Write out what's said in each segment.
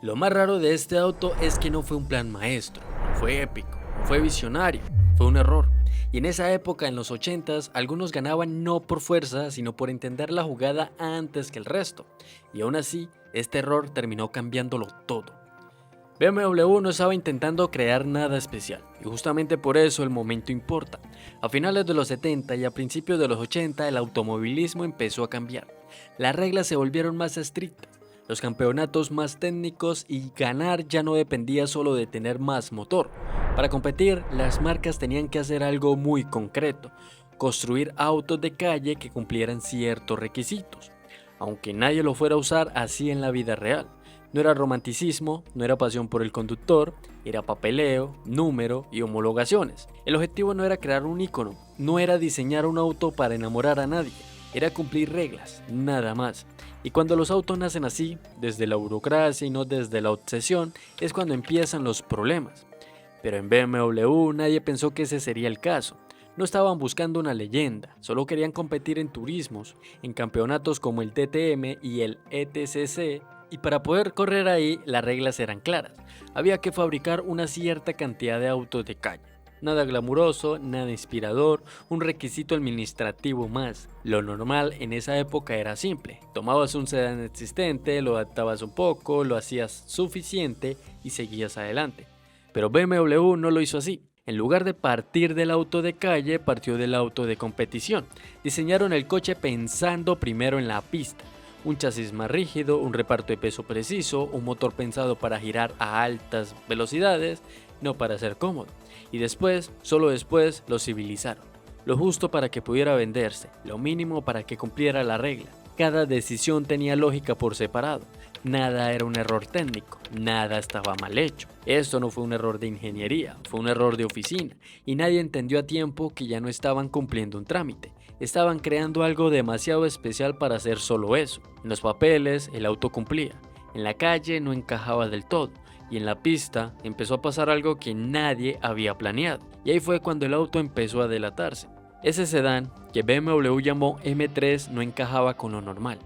Lo más raro de este auto es que no fue un plan maestro, no fue épico, no fue visionario, fue un error. Y en esa época, en los 80s, algunos ganaban no por fuerza, sino por entender la jugada antes que el resto. Y aún así, este error terminó cambiándolo todo. BMW no estaba intentando crear nada especial, y justamente por eso el momento importa. A finales de los 70 y a principios de los 80 el automovilismo empezó a cambiar. Las reglas se volvieron más estrictas, los campeonatos más técnicos y ganar ya no dependía solo de tener más motor. Para competir, las marcas tenían que hacer algo muy concreto, construir autos de calle que cumplieran ciertos requisitos, aunque nadie lo fuera a usar así en la vida real. No era romanticismo, no era pasión por el conductor, era papeleo, número y homologaciones. El objetivo no era crear un icono, no era diseñar un auto para enamorar a nadie, era cumplir reglas, nada más. Y cuando los autos nacen así, desde la burocracia y no desde la obsesión, es cuando empiezan los problemas. Pero en BMW nadie pensó que ese sería el caso. No estaban buscando una leyenda, solo querían competir en turismos, en campeonatos como el DTM y el ETCC. Y para poder correr ahí, las reglas eran claras. Había que fabricar una cierta cantidad de autos de calle. Nada glamuroso, nada inspirador, un requisito administrativo más. Lo normal en esa época era simple. Tomabas un sedán existente, lo adaptabas un poco, lo hacías suficiente y seguías adelante. Pero BMW no lo hizo así. En lugar de partir del auto de calle, partió del auto de competición. Diseñaron el coche pensando primero en la pista. Un chasis más rígido, un reparto de peso preciso, un motor pensado para girar a altas velocidades, no para ser cómodo. Y después, solo después, lo civilizaron. Lo justo para que pudiera venderse, lo mínimo para que cumpliera la regla. Cada decisión tenía lógica por separado. Nada era un error técnico, nada estaba mal hecho. Esto no fue un error de ingeniería, fue un error de oficina. Y nadie entendió a tiempo que ya no estaban cumpliendo un trámite. Estaban creando algo demasiado especial para hacer solo eso. En los papeles el auto cumplía, en la calle no encajaba del todo y en la pista empezó a pasar algo que nadie había planeado. Y ahí fue cuando el auto empezó a delatarse. Ese sedán que BMW llamó M3 no encajaba con lo normal.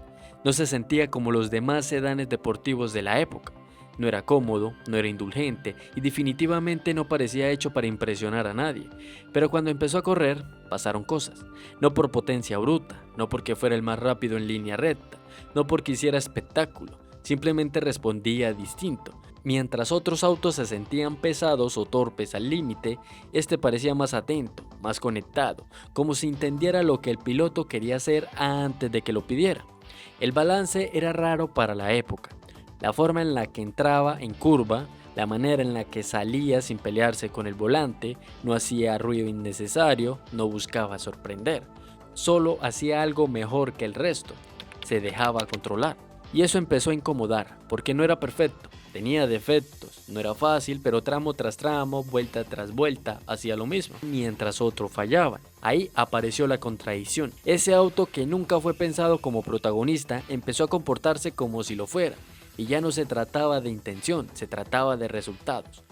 No se sentía como los demás sedanes deportivos de la época. No era cómodo, no era indulgente y definitivamente no parecía hecho para impresionar a nadie. Pero cuando empezó a correr, pasaron cosas. No por potencia bruta, no porque fuera el más rápido en línea recta, no porque hiciera espectáculo, simplemente respondía distinto. Mientras otros autos se sentían pesados o torpes al límite, este parecía más atento, más conectado, como si entendiera lo que el piloto quería hacer antes de que lo pidiera. El balance era raro para la época. La forma en la que entraba en curva, la manera en la que salía sin pelearse con el volante, no hacía ruido innecesario, no buscaba sorprender. Solo hacía algo mejor que el resto, se dejaba controlar. Y eso empezó a incomodar, porque no era perfecto, tenía defectos, no era fácil, pero tramo tras tramo, vuelta tras vuelta, hacía lo mismo, mientras otros fallaban. Ahí apareció la contradicción. Ese auto que nunca fue pensado como protagonista, empezó a comportarse como si lo fuera. Y ya no se trataba de intención, se trataba de resultados.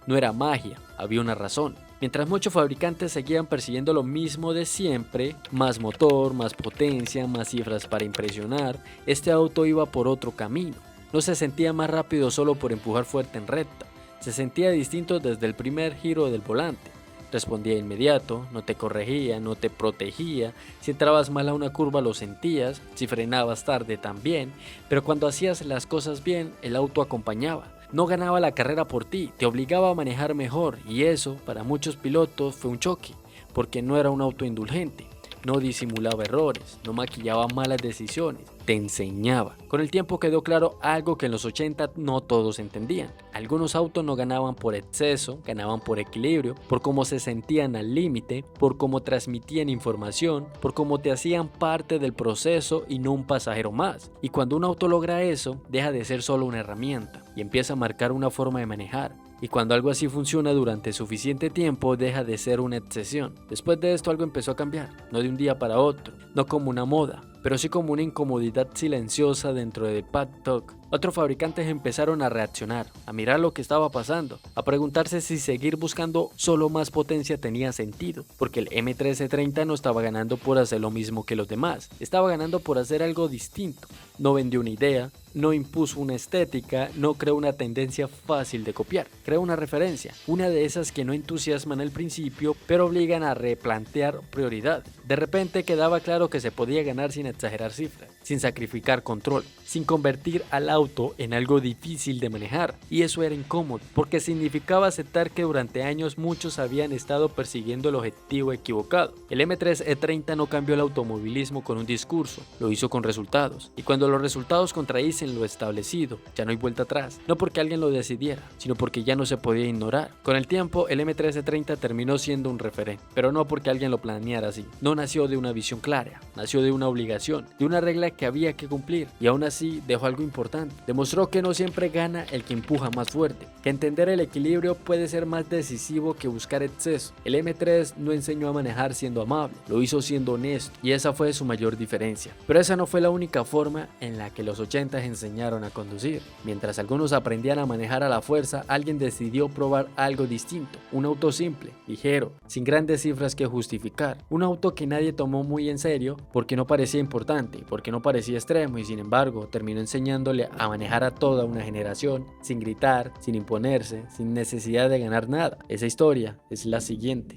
No era magia, había una razón. Mientras muchos fabricantes seguían persiguiendo lo mismo de siempre, más motor, más potencia, más cifras para impresionar, este auto iba por otro camino. No se sentía más rápido solo por empujar fuerte en recta, se sentía distinto desde el primer giro del volante. Respondía inmediato, no te corregía, no te protegía, si entrabas mal a una curva lo sentías, si frenabas tarde también, pero cuando hacías las cosas bien, el auto acompañaba. No ganaba la carrera por ti, te obligaba a manejar mejor y eso, para muchos pilotos, fue un choque, porque no era un auto indulgente, no disimulaba errores, no maquillaba malas decisiones, te enseñaba. Con el tiempo quedó claro algo que en los 80 no todos entendían. Algunos autos no ganaban por exceso, ganaban por equilibrio, por cómo se sentían al límite, por cómo transmitían información, por cómo te hacían parte del proceso y no un pasajero más. Y cuando un auto logra eso, deja de ser solo una herramienta y empieza a marcar una forma de manejar. Y cuando algo así funciona durante suficiente tiempo, deja de ser una obsesión. Después de esto algo empezó a cambiar, no de un día para otro, no como una moda, pero sí como una incomodidad silenciosa dentro del paddock. Otros fabricantes empezaron a reaccionar, a mirar lo que estaba pasando, a preguntarse si seguir buscando solo más potencia tenía sentido, porque el M1330 no estaba ganando por hacer lo mismo que los demás, estaba ganando por hacer algo distinto. No vendió una idea, no impuso una estética, no creó una tendencia fácil de copiar, creó una referencia, una de esas que no entusiasman al principio, pero obligan a replantear prioridades. De repente quedaba claro que se podía ganar sin exagerar cifras, sin sacrificar control, sin convertir al auto en algo difícil de manejar, y eso era incómodo, porque significaba aceptar que durante años muchos habían estado persiguiendo el objetivo equivocado. El M3E30 no cambió el automovilismo con un discurso, lo hizo con resultados, y cuando los resultados contradicen lo establecido, ya no hay vuelta atrás, no porque alguien lo decidiera, sino porque ya no se podía ignorar. Con el tiempo, el M1330 terminó siendo un referente, pero no porque alguien lo planeara así, no nació de una visión clara, nació de una obligación, de una regla que había que cumplir, y aún así dejó algo importante. Demostró que no siempre gana el que empuja más fuerte, que entender el equilibrio puede ser más decisivo que buscar exceso. El M3 no enseñó a manejar siendo amable, lo hizo siendo honesto, y esa fue su mayor diferencia. Pero esa no fue la única forma en la que los 80 enseñaron a conducir. Mientras algunos aprendían a manejar a la fuerza, alguien decidió probar algo distinto, un auto simple, ligero, sin grandes cifras que justificar, un auto que nadie tomó muy en serio porque no parecía importante, porque no parecía extremo, y sin embargo terminó enseñándole a manejar a toda una generación, sin gritar, sin imponerse, sin necesidad de ganar nada. Esa historia es la siguiente.